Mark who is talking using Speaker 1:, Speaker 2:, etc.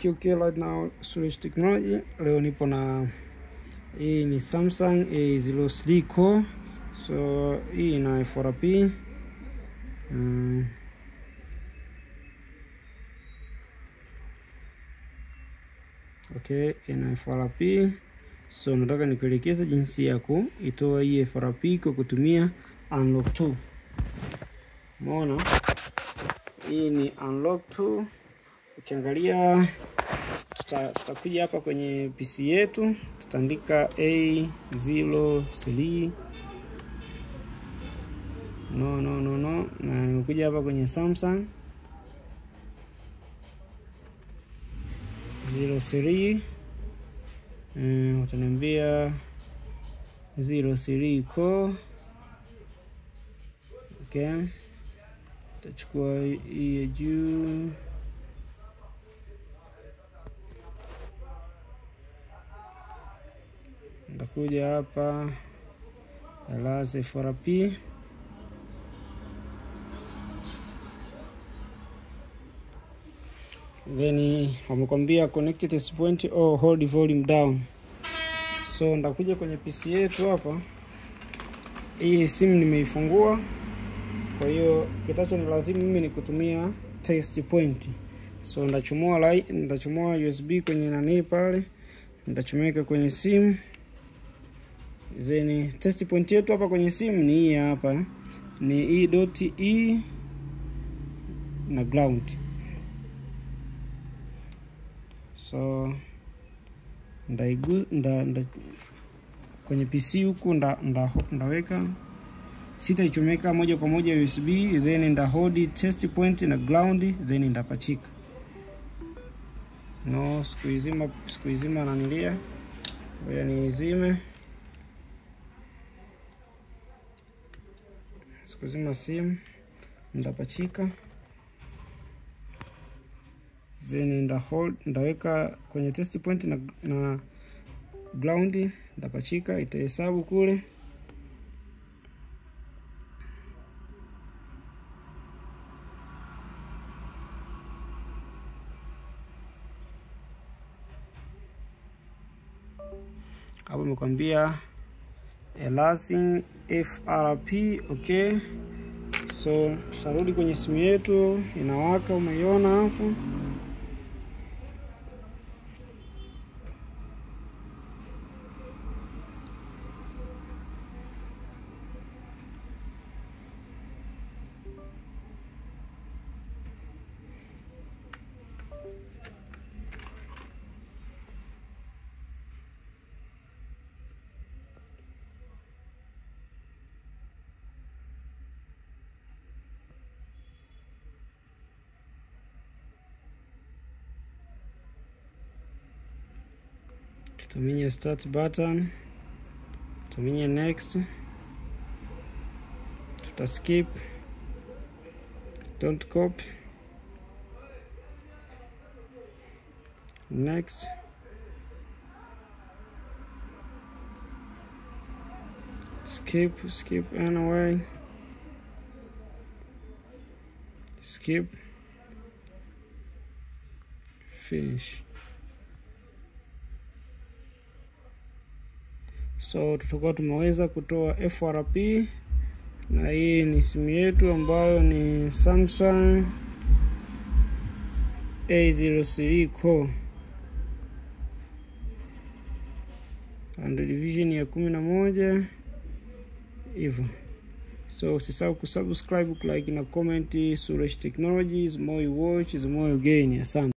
Speaker 1: Okay, right now Suresh Technology. Leo nipo na hii ni Samsung A03 Core. So hii ina FRP. Okay, ina FRP. So nataka nikuelekeze jinsi ya kuitoa hii FRP kwa kutumia Unlock 2. Umeona? Hii ni Unlock 2. Ukiangalia tutakuja hapa kwenye PC yetu, tutaandika A03 no, na nimekuja hapa kwenye Samsung 03 utaniambia 03 Core. Okay, tutachukua hii ya juu, ndakuja hapa alaze FRP, then wamekwambia connect test point or hold volume down. So ndakuja kwenye PC yetu hapa, hii simu nimeifungua, kwa hiyo kitacho ni lazima mimi ni kutumia test point. So ndachomua USB kwenye nani pale, ndachomeka kwenye simu. Then test point yetu hapa kwenye simu ni hii hapa, ni E.E na ground. So kwenye PC huku ndaweka, sitaichomeka moja kwa moja USB, then nda hold test point na ground, then ndapachika. No, sikuizima nanilia. Ngoja niizime. Sikuzima simu, ndapachika. Then ndaweka kwenye test point na ground, ndapachika, itahesabu kule. Hapo nimekwambia elazing FRP. Okay, so tutarudi kwenye simu yetu, inawaka, umeiona hapo. Tutuminye start button, tutuminye next, skip, don't copy, next, skip anyway, skip, finish. So tutakuwa tumeweza kutoa FRP, na hii ni simu yetu ambayo ni Samsung A03 Core Android Division ya 11 hivyo. So usisahau kusubscribe, like na comment. Suresh Technologies, more you watch is more you gain. Asante.